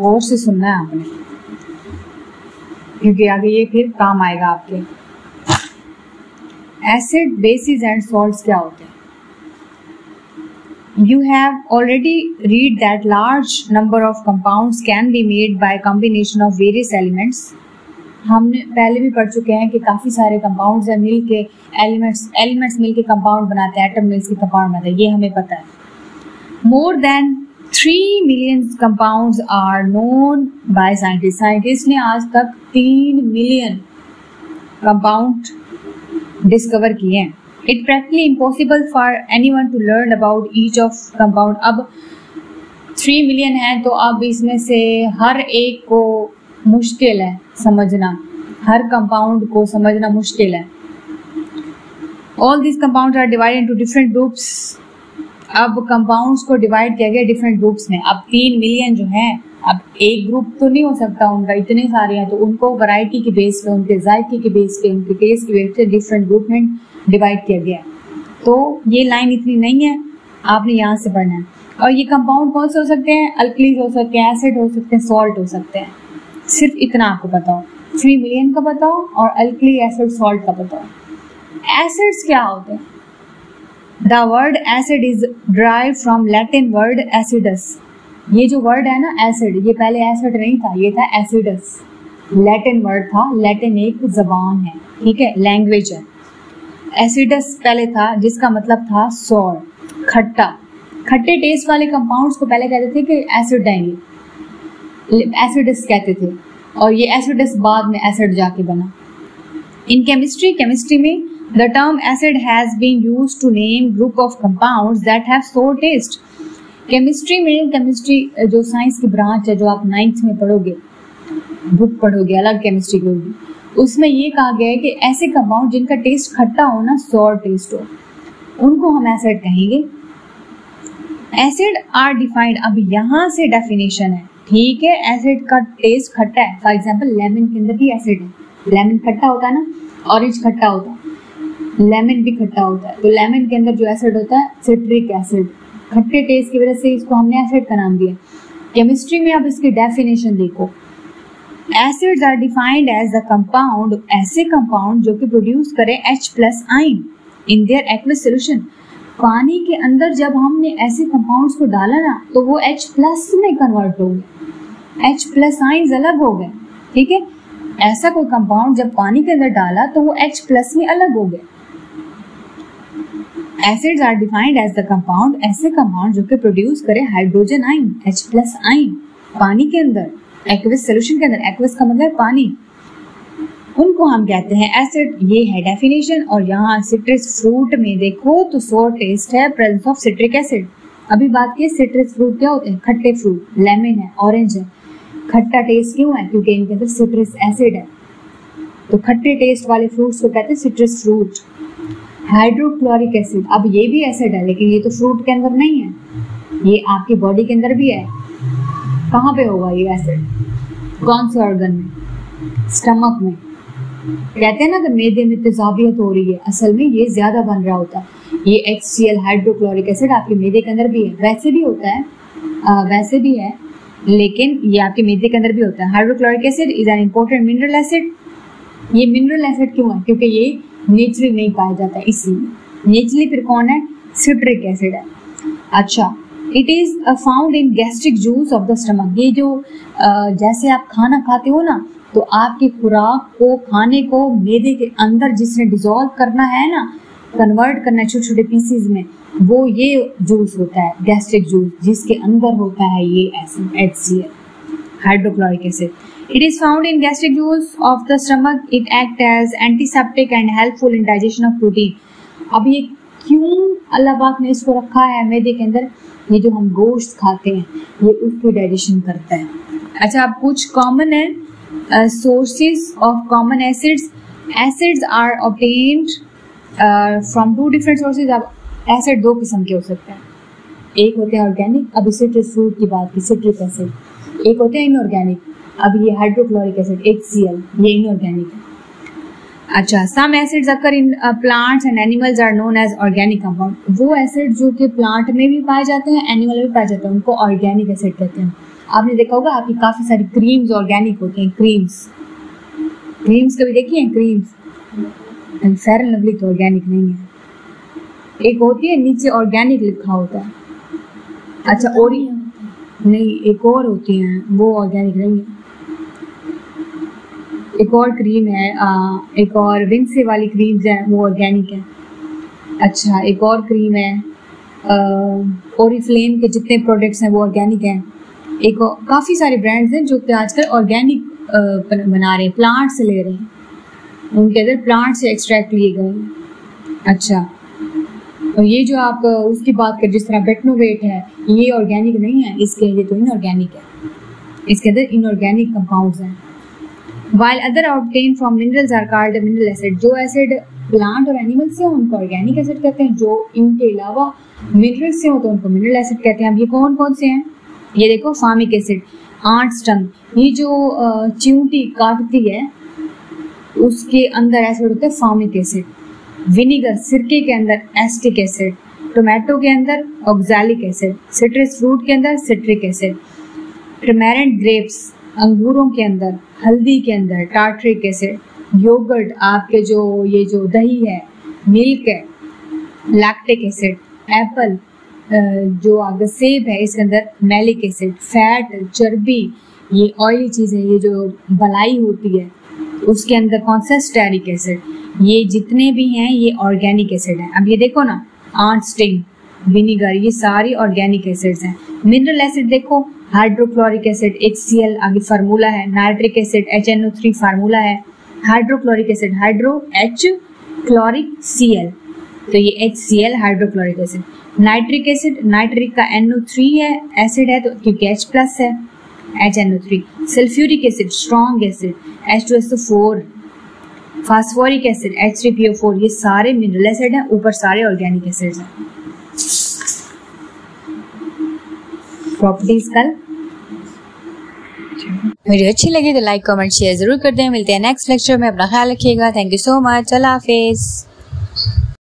गौर से सुनना है आपने, क्योंकि आगे ये फिर काम आएगा आपके। एसिड, बेसिस एंड सॉल्ट्स क्या होते हैं? You have already read that large number of compounds can be made by combination of various elements. हमने पहले भी पढ़ चुके हैं कि काफ़ी सारे कंपाउंड्स हैं, मिल के एलिमेंट्स मिल के कंपाउंड बनाते हैं, एटम मिल के कंपाउंड बनाते हैं, ये हमें पता है। More than 3 million compounds are known by scientists. Scientist ने आज तक 3 मिलियन कंपाउंड डिस्कवर किए हैं। It's practically impossible for anyone to learn about each of compound. अब 3 मिलियन है तो अब इसमें से हर एक को मुश्किल है समझना, हर कंपाउंड को समझना मुश्किल है। All these compounds are divided into different groups. अब कंपाउंड्स को डिवाइड किया गया डिफरेंट ग्रुप्स में। अब 3 मिलियन जो है, अब एक ग्रुप तो नहीं हो सकता उनका, इतने सारे हैं, तो उनको वैरायटी के बेस पे, उनके जायके के बेस पे, उनके टेस्ट के बेस पे डिफरेंट ग्रुप में डिवाइड किया गया। तो ये लाइन इतनी नहीं है, आपने यहाँ से पढ़ना है। और ये कंपाउंड कौन से हो सकते हैं? अल्कलीज हो सकते हैं, एसिड हो सकते हैं, सॉल्ट हो सकते हैं। सिर्फ इतना आपको बताओ, 3 मिलियन का बताओ और अल्कली, एसिड, सॉल्ट का बताओ। एसिड्स क्या होते हैं? The word acid is drive from Latin word acidus. ये जो वर्ड है ना एसिड, ये पहले एसिड नहीं था, ये था एसिडस। लैटिन वर्ड था, लैटिन एक जबान है, ठीक है, लैंग्वेज है। एसिडस पहले था जिसका मतलब था सॉर, खट्टा। खट्टे टेस्ट वाले कंपाउंड्स को पहले कहते थे कि एसिड आएंगे, एसिडस कहते थे, और ये एसिडस बाद में एसिड जाके बना। इन केमिस्ट्री में the term acid has been used to name group of compounds that have sour taste. Chemistry जो साइंस की ब्रांच है, जो आप 9th में पढ़ोगे, बुक पढ़ोगे, अलग केमिस्ट्री की होगी, उसमें ये कहा गया है कि ऐसे कंपाउंड जिनका टेस्ट खट्टा हो ना, सॉर टेस्ट हो, उनको हम एसिड कहेंगे। एसिड आर डिफाइंड, अब यहाँ से डेफिनेशन है, ठीक है। एसिड का टेस्ट खट्टा है, फॉर एग्जांपल लेमन के अंदर भी एसिड है। लेमन खट्टा होता है ना, ऑरेंज खट्टा होता है, लेमन भी खट्टा होता है। तो लेमन के अंदर जो एसिड होता है सिट्रिक एसिड, खट्टे टेस्ट की वजह से इसको हमने एसिड का नाम दिया। केमिस्ट्री में अब इसकी डेफिनेशन देखो, acids are defined as the compound, ऐसे कंपाउंड जो कि प्रोड्यूस करें H+ ion in their aqueous solution. पानी के अंदर जब हमने ऐसे कंपाउंड्स को डाला ना, तो वो H+ में कन्वर्ट हो गए, H+ आयन्स अलग हो गए, ठीक है। ऐसा कोई कंपाउंड जब पानी के अंदर डाला तो वो H+ में अलग हो गए। Acids are defined as the compound, ऐसे कंपाउंड जो कि प्रोड्यूस करे हाइड्रोजन आयन, H+ आयन पानी के अंदर, एक्वस सॉल्यूशन के अंदर। एक्वस का मतलब पानी, उनको हम कहते हैं एसिड। ये है डेफिनेशन। और यहाँ सिट्रस फ्रूट में देखो तो सोर टेस्ट है, प्रेजेंस ऑफ सिट्रिक एसिड। अभी बात की सिट्रस फ्रूट क्या होते हैं? खट्टे फ्रूट, लेमन है, ऑरेंज है, खट्टा टेस्ट क्यों है? क्योंकि इनके अंदर सिट्रस एसिड है। तो खट्टे टेस्ट वाले फ्रूट्स को कहते हैं सिट्रस फ्रूट। हाइड्रोक्लोरिक एसिड, अब ये भी एसिड है, लेकिन ये तो फ्रूट के अंदर नहीं है, ये आपकी बॉडी के अंदर भी है। कहाँ पे होगा ये एसिड? कौन से ऑर्गन में? स्टमक में। कहते हैं ना कि मैदे में तेजाबियत हो रही है, असल में ये ज्यादा बन रहा होता है। ये HCl हाइड्रोक्लोरिक एसिड आपके मैदे के अंदर भी है, वैसे भी होता है, वैसे भी है, लेकिन ये आपके मैदे के अंदर भी होता है। Hydrochloric acid is an important mineral acid. ये मिनरल एसिड क्यों है? क्योंकि ये नेचुरली नहीं पाया जाता, इसलिए। नेचुरली फिर कौन है? सिट्रिक एसिड है। अच्छा, it is found in gastric juice of the stomach. ये जो जैसे आप खाना खाते हो ना, तो आपकी खुराक को, खाने को मैदे के अंदर जिसने डिसॉल्व करना है ना, कन्वर्ट करना है छोटे छोटे पीसेस में, वो ये जूस होता है, गैस्ट्रिक जूस, जिसके अंदर होता है ये acid HCl hydrochloric acid. It is found in gastric juice of the stomach. It acts as antiseptic and helpful in digestion of protein. अब ये क्यों अल्लाह पाक ने इसको रखा है मैदे के अंदर? ये जो हम गोश्त खाते हैं, ये उसकी डाइजेशन करता है। अच्छा, अब कुछ कॉमन है sources of common acids. Acids are obtained from 2 different sources. अब एसिड 2 किस्म के हो सकते हैं, एक होते हैं ऑर्गेनिक, अब सिट्रस फ्रूट की बात की, सिट्रिक एसिड, एक होते हैं इनऑर्गेनिक, अब ये हाइड्रोक्लोरिक एसिड HCl, ये इनऑर्गेनिक है। अच्छा, some acids occur in plants and animals are known as organic compound. वो एसिड जो कि प्लांट में भी पाए जाते हैं, एनिमल में भी पाए जाते हैं, उनको ऑर्गेनिक एसिड कहते हैं। आपने देखा होगा आपकी काफी सारी क्रीम्स ऑर्गेनिक होती हैं, क्रीम्स कभी देखी हैं? क्रीम्स फेयर एंड लवली तो ऑर्गेनिक नहीं है। एक होती है नीचे ऑर्गेनिक लिखा होता है, अच्छा और नहीं, एक और होती हैं वो ऑर्गेनिक नहीं है। एक और क्रीम है, एक और विंसे वाली क्रीम्स है वो ऑर्गेनिक है। अच्छा एक और क्रीम है, ओरिफ्लेम के जितने प्रोडक्ट्स हैं वो ऑर्गेनिक हैं। एक काफ़ी सारे ब्रांड्स हैं जो कि आजकल ऑर्गेनिक बना रहे हैं, प्लांट से ले रहे हैं, उनके अंदर प्लांट से एक्सट्रैक्ट लिए गए हैं। अच्छा और ये जो आप उसकी बात कर जिस तरह बेटनोवेट है, ये ऑर्गेनिक नहीं है, इसके ये तो इनऑर्गेनिक है, इसके अंदर इनऑर्गेनिक कंपाउंड्स हैं। While other obtained from minerals are called mineral acid, जो एसिड प्लांट और एनिमल से हो उनको ऑर्गेनिक एसिड कहते हैं, जो इनके अलावा मिनरल से हो तो उनको मिनरल एसिड कहते हैं। अब ये कौन कौन से हैं? ये देखो फार्मिक एसिड, आंट स्टंग, ये जो चींटी काटती है उसके अंदर एसिड होता है फार्मिक एसिड। विनीगर, सिरके के अंदर एस्टिक एसिड। टोमेटो के अंदर ऑक्सैलिक एसिड। सिट्रस फ्रूट के अंदर सिट्रिक एसिड। टर्मेरिक ग्रेप्स, अंगूरों के अंदर, हल्दी के अंदर टार्ट्रिक एसिड। योगर्ट, आपके जो ये जो दही है, मिल्क है, लैक्टिक एसिड। एप्पल, जो आपका सेब है, इसके अंदर मैलिक एसिड। फैट, चर्बी, ये ऑयली चीज़ है, ये जो बलाई होती है उसके अंदर कौन सा? Stearic acid. ये जितने भी हैं ये ऑर्गेनिक एसिड है। अब ये देखो ना, आंट स्टिंग, विनीगर, ये सारी ऑर्गेनिक एसिड्स हैं। मिनरल एसिड देखो, हाइड्रोक्लोरिक एसिड HCl आगे फार्मूला है, नाइट्रिक एसिड HNO3 फार्मूला है, hydrochloric acid hydro H chloric Cl, तो ये HCl hydrochloric acid. Nitric acid, nitric का NO3 है, एसिड है तो क्योंकि H+ है, HNO3। Sulphuric acid strong acid H2SO4। Phosphoric acid H3PO4, ये सारे मिनरल एसिड हैं, ऊपर सारे ऑर्गेनिक एसिड्स हैं। प्रॉपर्टीज कल। वीडियो अच्छी लगी तो लाइक कमेंट शेयर जरूर कर दें। मिलते हैं नेक्स्ट लेक्चर में, अपना ख्याल रखिएगा। Thank you so much, Allah Hafiz.